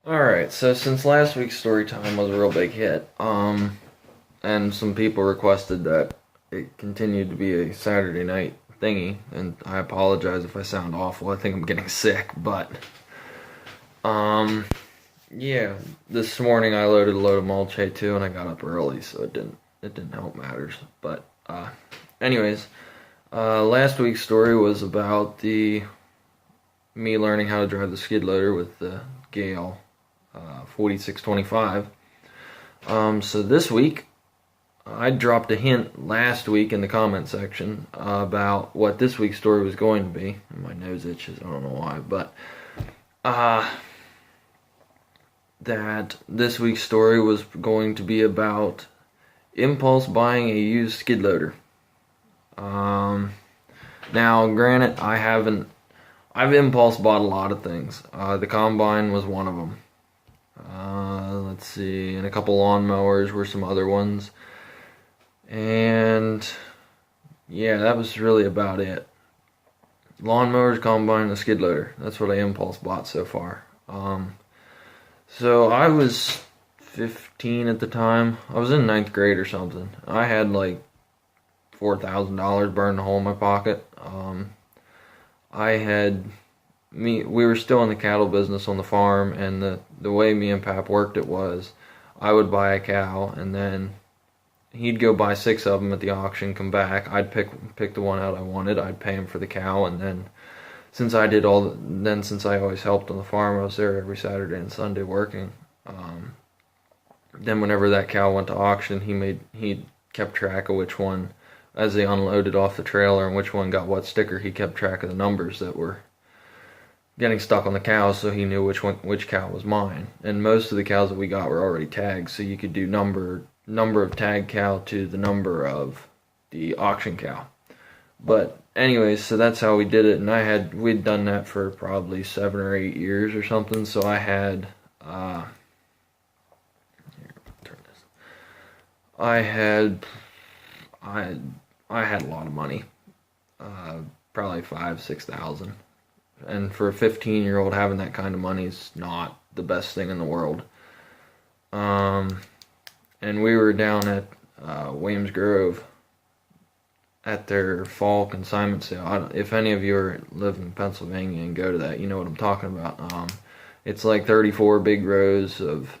Alright, so since last week's story time was a real big hit, and some people requested that it continued to be a Saturday night thingy, and I apologize if I sound awful. I think I'm getting sick, but, um, yeah, this morning I loaded a load of mulch hay too, and I got up early, so it didn't help matters. But, anyways, last week's story was about me learning how to drive the skid loader with the Gale 4625. So this week, I dropped a hint last week in the comment section about what this week's story was going to be. My nose itches, I don't know why, but that this week's story was going to be about impulse buying a used skid loader. Now, granted, I've impulse bought a lot of things. The combine was one of them. Let's see, and a couple lawnmowers were some other ones. And yeah, that was really about it. Lawnmowers, combine, and a skid loader. That's what I impulse bought so far. So I was 15 at the time. I was in ninth grade or something. I had like $4,000 burned a hole in my pocket. We were still in the cattle business on the farm, and the way me and Pap worked it was, I would buy a cow, and then he'd go buy 6 of them at the auction, come back, I'd pick the one out I wanted, I'd pay him for the cow, and then since I always helped on the farm, I was there every Saturday and Sunday working. Then whenever that cow went to auction, he kept track of which one, as they unloaded off the trailer, and which one got what sticker. He kept track of the numbers that were getting stuck on the cows, so he knew which cow was mine. And most of the cows that we got were already tagged, so you could do number of tag cow to the number of the auction cow. But anyways, so that's how we did it, and we'd done that for probably 7 or 8 years or something. So I had I had a lot of money, probably 5,000-6,000. And for a 15-year-old, having that kind of money is not the best thing in the world. And we were down at Williams Grove at their fall consignment sale. If any of you live in Pennsylvania and go to that, you know what I'm talking about. It's like 34 big rows of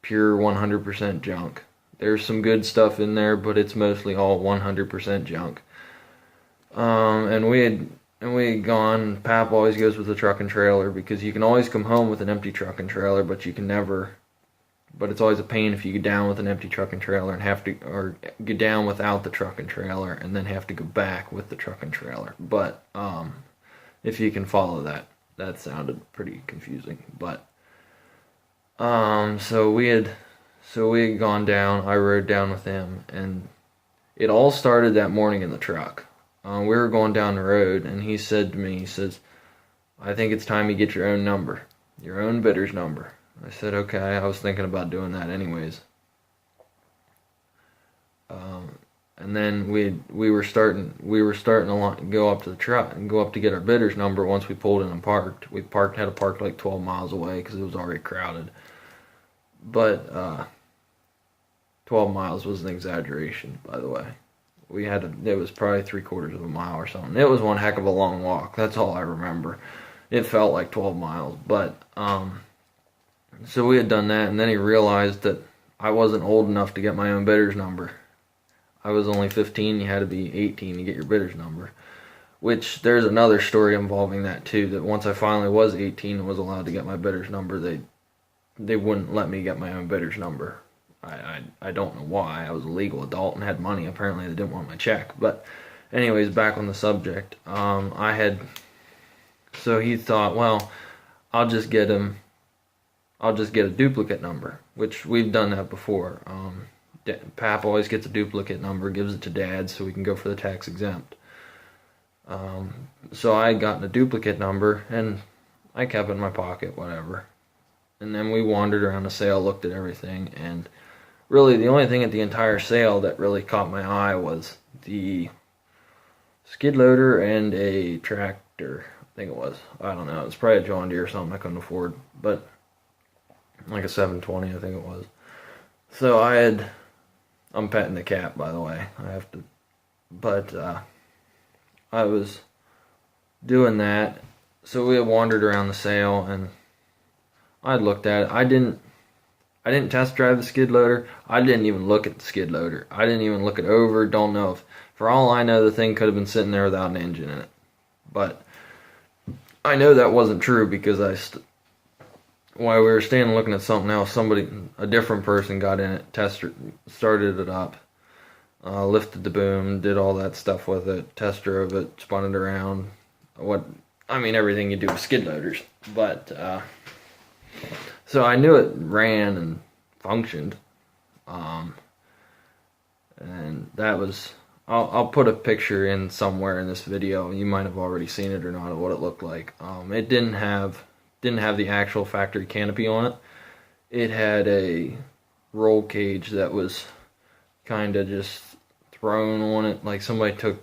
pure 100% junk. There's some good stuff in there, but it's mostly all 100% junk. And we had gone. Pap always goes with a truck and trailer, because you can always come home with an empty truck and trailer, but you can never. But it's always a pain if you get down with an empty truck and trailer and or get down without the truck and trailer and then have to go back with the truck and trailer. But if you can follow that sounded pretty confusing. But so we had gone down. I rode down with him, and it all started that morning in the truck. We were going down the road, and he said to me, he says, "I think it's time you get your own number, your own bidder's number." I said, "Okay." I was thinking about doing that anyways. And then we were starting to go up to the truck and go up to get our bidder's number. Once we pulled in and parked, had to park like 12 miles away because it was already crowded. But 12 miles was an exaggeration, by the way. It was probably 3/4 of a mile or something. It was one heck of a long walk. That's all I remember. It felt like 12 miles. But, so we had done that, and then he realized that I wasn't old enough to get my own bidder's number. I was only 15. You had to be 18 to get your bidder's number. Which, there's another story involving that too, that once I finally was 18 and was allowed to get my bidder's number, they wouldn't let me get my own bidder's number. I don't know why. I was a legal adult and had money. Apparently they didn't want my check. But anyways, back on the subject. So he thought, well, I'll just get a duplicate number, which we've done that before. Pap always gets a duplicate number, gives it to Dad so we can go for the tax exempt. So I had gotten a duplicate number, and I kept it in my pocket, whatever. And then we wandered around the sale, looked at everything, and really the only thing at the entire sale that really caught my eye was the skid loader and a tractor. I think it was. I don't know. It was probably a John Deere or something I couldn't afford. But like a 720, I think it was. So I'm petting the cat, by the way. I have to, but I was doing that. So we had wandered around the sale, and I looked at it. I didn't test drive the skid loader. I didn't even look at the skid loader. I didn't even look it over. Don't know if, for all I know, the thing could have been sitting there without an engine in it. But I know that wasn't true because while we were standing looking at something else, a different person got in it, started it up, lifted the boom, did all that stuff with it, test drove it, spun it around. Everything you do with skid loaders. But, so I knew it ran and functioned. And that was, I'll put a picture in somewhere in this video. You might have already seen it or not of what it looked like. It didn't have the actual factory canopy on it. It had a roll cage that was kind of just thrown on it, like somebody took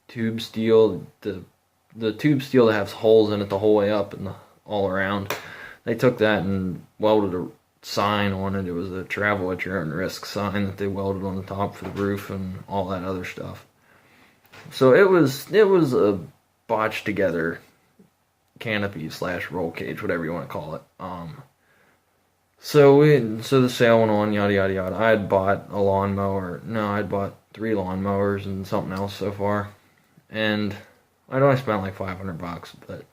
tube steel, the tube steel that has holes in it the whole way up and all around. They took that and welded a sign on it. It was a travel at your own risk sign that they welded on the top for the roof and all that other stuff. So it was a botched together canopy / roll cage, whatever you want to call it. So the sale went on, yada yada yada. I had bought a lawnmower. No, I'd bought 3 lawnmowers and something else so far, and I'd only spent like $500, but.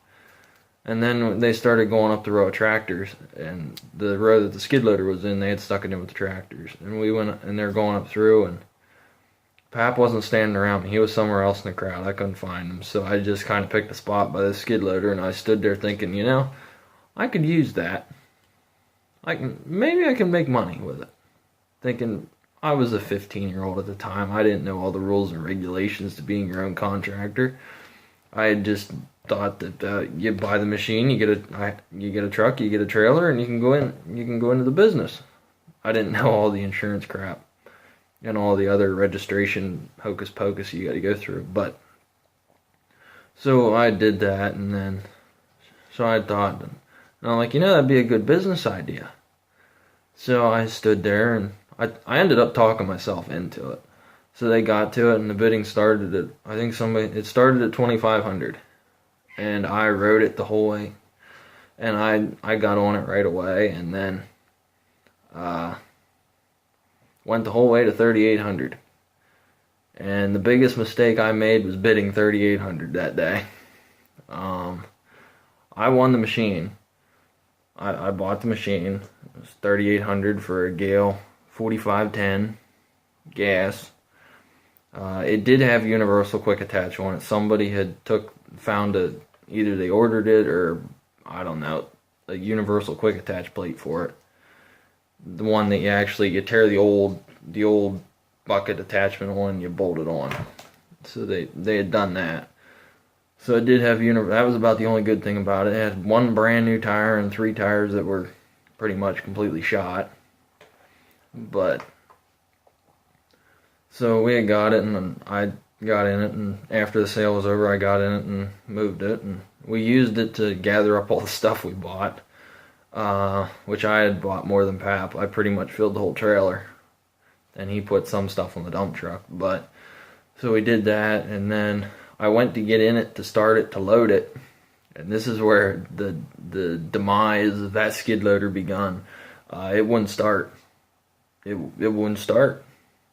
And then they started going up the row of tractors, and the row that the skid loader was in, they had stuck it in with the tractors. And we went, and they're going up through, and Pap wasn't standing around me. He was somewhere else in the crowd. I couldn't find him. So I just kind of picked a spot by the skid loader, and I stood there thinking, I could use that. Maybe I can make money with it. Thinking, I was a 15-year-old at the time. I didn't know all the rules and regulations to being your own contractor. I had just thought that you buy the machine, you get a truck, you get a trailer, and you can go into the business. I didn't know all the insurance crap and all the other registration hocus pocus you got to go through. But so I did that, and then so I thought, and I'm like, that'd be a good business idea. So I stood there, and I ended up talking myself into it. So they got to it, and the bidding started at, it started at $2,500. And I rode it the whole way. And I got on it right away, and then went the whole way to $3,800. And the biggest mistake I made was bidding $3,800 that day. I won the machine. I bought the machine. It was $3,800 for a Gale 4510 gas. It did have universal quick attach on it. Somebody had found either they ordered it or I don't know, a universal quick attach plate for it. The one that you tear the old bucket attachment on and you bolt it on. So they had done that. So it did have that was about the only good thing about it. It had 1 brand new tire and 3 tires that were pretty much completely shot. But so we had got it, and I got in it, and after the sale was over, I got in it and moved it, and we used it to gather up all the stuff we bought, which I had bought more than Pap. I pretty much filled the whole trailer, and he put some stuff on the dump truck. But so we did that, and then I went to get in it to start it, to load it, and this is where the demise of that skid loader begun. It wouldn't start. It wouldn't start.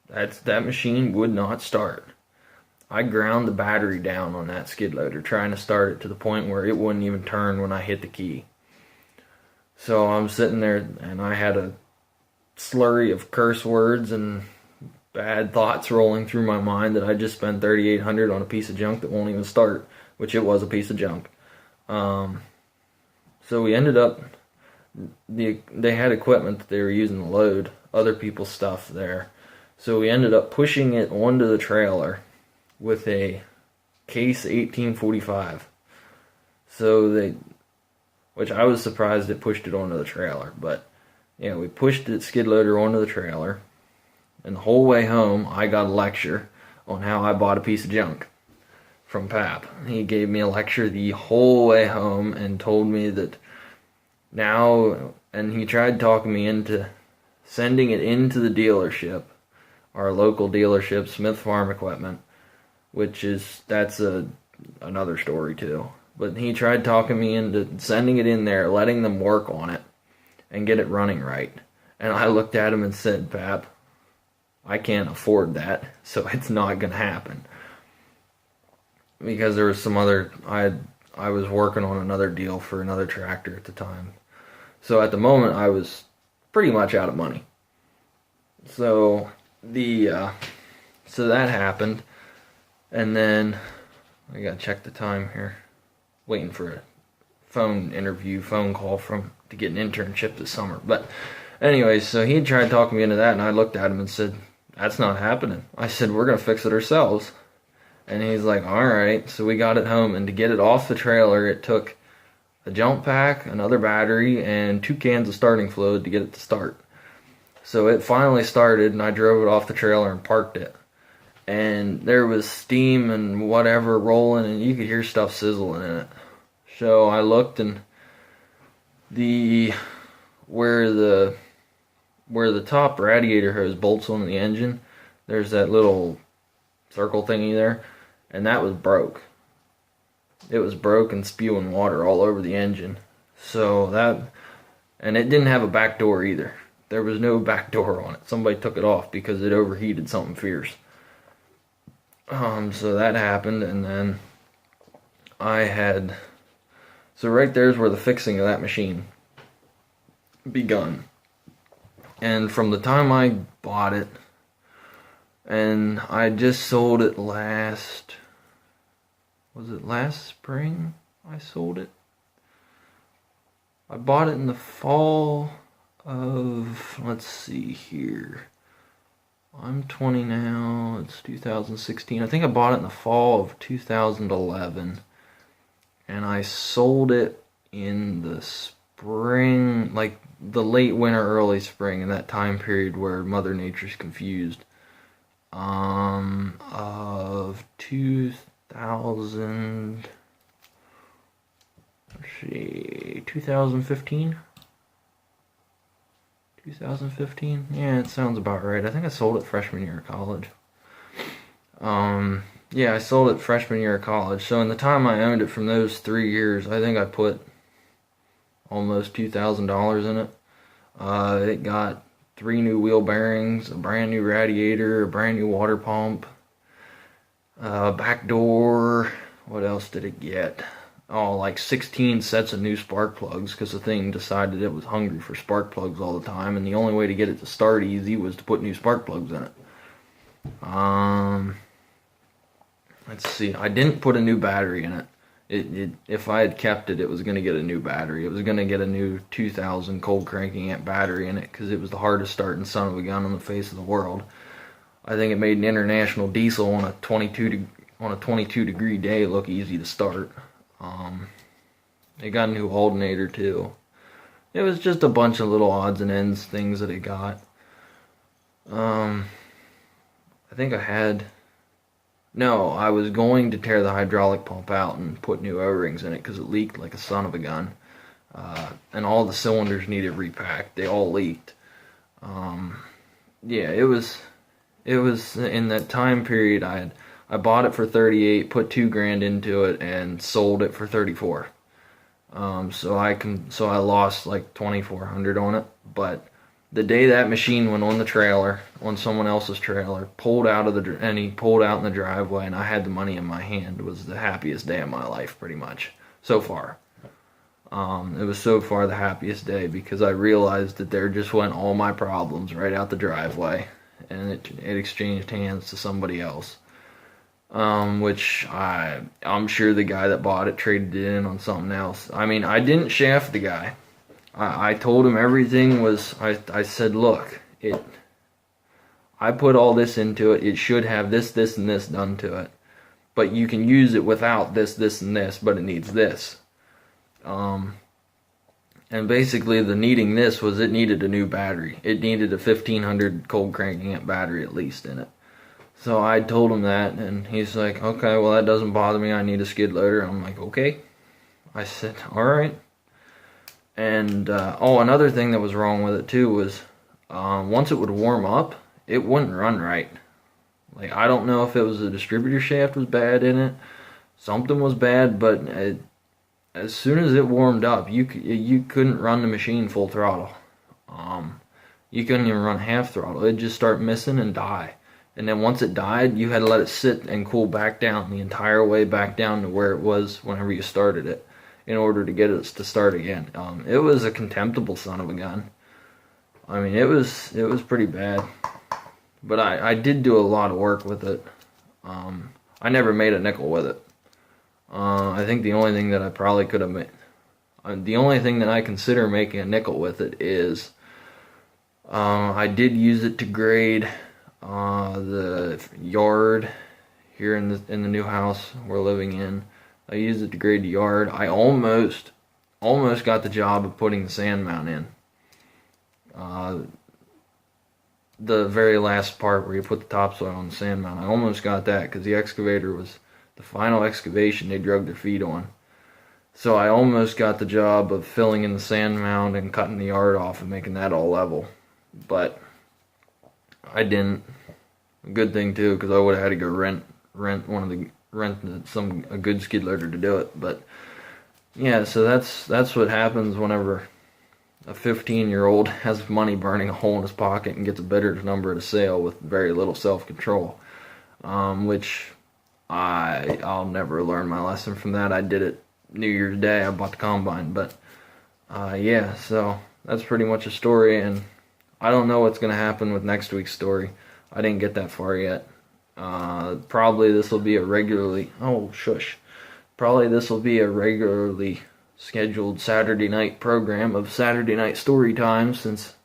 That machine would not start. I ground the battery down on that skid loader trying to start it to the point where it wouldn't even turn when I hit the key. So I'm sitting there, and I had a slurry of curse words and bad thoughts rolling through my mind that I just spent $3,800 on a piece of junk that won't even start, which it was a piece of junk. So we ended up, they had equipment that they were using to load other people's stuff there. So we ended up pushing it onto the trailer with a Case 1845. Which I was surprised it pushed it onto the trailer, but we pushed the skid loader onto the trailer, and the whole way home I got a lecture on how I bought a piece of junk from Pap. He gave me a lecture the whole way home and told me that now and he tried talking me into sending it into the dealership, our local dealership, Smith Farm Equipment, that's another story too. But he tried talking me into sending it in there, letting them work on it, and get it running right. And I looked at him and said, Pap, I can't afford that, so it's not going to happen. Because there was some other, I was working on another deal for another tractor at the time. So at the moment, I was pretty much out of money. So so that happened, and then I gotta check the time here. Waiting for a phone call to get an internship this summer. But anyways, so he tried talking me into that, and I looked at him and said, "That's not happening." I said, "We're gonna fix it ourselves." And he's like, "All right." So we got it home, and to get it off the trailer, it took a jump pack, another battery, and 2 cans of starting fluid to get it to start. So it finally started, and I drove it off the trailer and parked it. And there was steam and whatever rolling, and you could hear stuff sizzling in it. So I looked, and where the top radiator hose bolts on the engine, there's that little circle thingy there, and that was broke. It was broke and spewing water all over the engine. And it didn't have a back door either. There was no back door on it. Somebody took it off because it overheated something fierce. So that happened, and then so right there's where the fixing of that machine begun. And from the time I bought it, and I just sold it last spring I sold it? I bought it in the fall of, let's see here, I'm 20 now, it's 2016. I think I bought it in the fall of 2011, and I sold it in the spring, like the late winter, early spring, in that time period where Mother Nature's confused, of 2015? 2015? Yeah, it sounds about right. I think I sold it freshman year of college. Yeah, I sold it freshman year of college. So in the time I owned it from those 3 years, I think I put almost $2,000 in it. It got 3 new wheel bearings, a brand new radiator, a brand new water pump, back door. What else did it get? Oh, like 16 sets of new spark plugs, because the thing decided it was hungry for spark plugs all the time, and the only way to get it to start easy was to put new spark plugs in it. Let's see, I didn't put a new battery in it. If I had kept it, it was going to get a new battery. It was going to get a new 2000 cold cranking amp battery in it, because it was the hardest starting son of a gun on the face of the world. I think it made an international diesel on a 22 degree day look easy to start. It got a new alternator too. It was just a bunch of little odds and ends things that it got. I think I was going to tear the hydraulic pump out and put new O-rings in it because it leaked like a son of a gun. And all the cylinders needed repacked. They all leaked. Yeah, it was in that time period. I bought it for $38, put $2,000 into it, and sold it for $34. So I lost like $2,400 on it. But the day that machine went on the trailer, on someone else's trailer, pulled out in the driveway, and I had the money in my hand, was the happiest day of my life, pretty much, so far. It was so far the happiest day, because I realized that there just went all my problems right out the driveway, and it exchanged hands to somebody else. Which I'm sure the guy that bought it traded it in on something else. I mean, I didn't shaft the guy. I told him everything was, I said, look, I put all this into it. It should have this, this, and this done to it. But you can use it without this, this, and this, but it needs this. And basically the needing this was it needed a new battery. It needed a 1500 cold cranking amp battery at least in it. So I told him that, and he's like, okay, well, that doesn't bother me. I need a skid loader. I'm like, okay. I said, all right. And another thing that was wrong with it too was once it would warm up, it wouldn't run right. Like, I don't know if it was the distributor shaft was bad in it, something was bad, but as soon as it warmed up, you couldn't run the machine full throttle. You couldn't even run half throttle. It'd just start missing and die. And then once it died, you had to let it sit and cool back down the entire way back down to where it was whenever you started it, in order to get it to start again. It was a contemptible son of a gun. I mean, it was pretty bad. But I did do a lot of work with it. I never made a nickel with it. I think the only thing that I probably could have made, the only thing that I consider making a nickel with it is, I did use it to grade the yard here in the new house we're living in. I used it to grade the yard. I almost got the job of putting the sand mount in. The very last part where you put the topsoil on the sand mount. I almost got that because the excavator was the final excavation they drug their feet on. So I almost got the job of filling in the sand mound and cutting the yard off and making that all level. But I didn't. A good thing too, because I would have had to go rent a good skid loader to do it. But yeah, so that's what happens whenever a 15-year-old has money burning a hole in his pocket and gets a bidder's number at a sale with very little self-control, which I'll never learn my lesson from that. I did it New Year's Day. I bought the combine, but yeah, so that's pretty much a story, and I don't know what's going to happen with next week's story. I didn't get that far yet. Probably this will be a regularly scheduled Saturday night program of Saturday night story time, since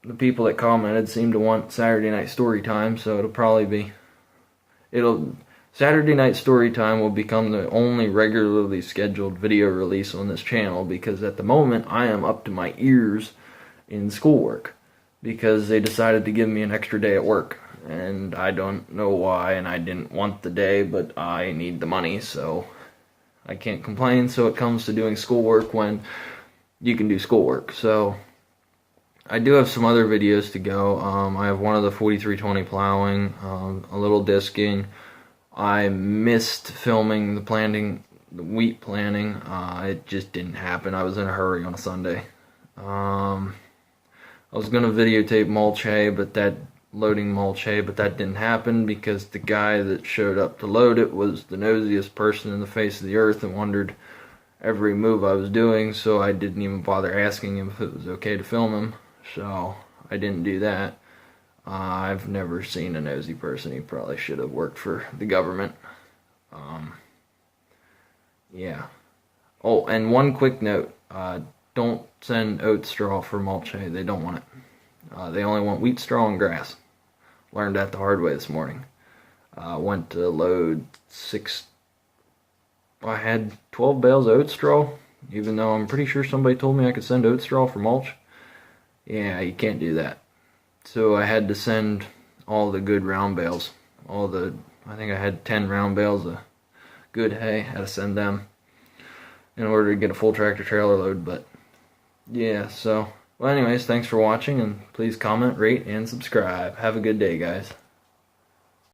the people that commented seem to want Saturday night story time. So Saturday night story time will become the only regularly scheduled video release on this channel, because at the moment I am up to my ears in schoolwork because they decided to give me an extra day at work, and I don't know why, and I didn't want the day, but I need the money, so I can't complain. So it comes to doing schoolwork when you can do schoolwork. So I do have some other videos to go. I have one of the 4320 plowing, a little disking. I missed filming the wheat planting. It just didn't happen. I was in a hurry on a Sunday. I was going to videotape loading mulch hay, but that didn't happen because the guy that showed up to load it was the nosiest person in the face of the earth and wondered every move I was doing, so I didn't even bother asking him if it was okay to film him, so I didn't do that. I've never seen a nosy person. He probably should have worked for the government. Yeah. Oh, and one quick note. Don't send oat straw for mulch hay. They don't want it. They only want wheat straw and grass. Learned that the hard way this morning. Went to load I had 12 bales of oat straw, even though I'm pretty sure somebody told me I could send oat straw for mulch. Yeah, you can't do that. So I had to send all the good round bales. I think I had 10 round bales of good hay. Had to send them in order to get a full tractor trailer load. But yeah, so well, anyways, thanks for watching, and please comment, rate, and subscribe. Have a good day, guys.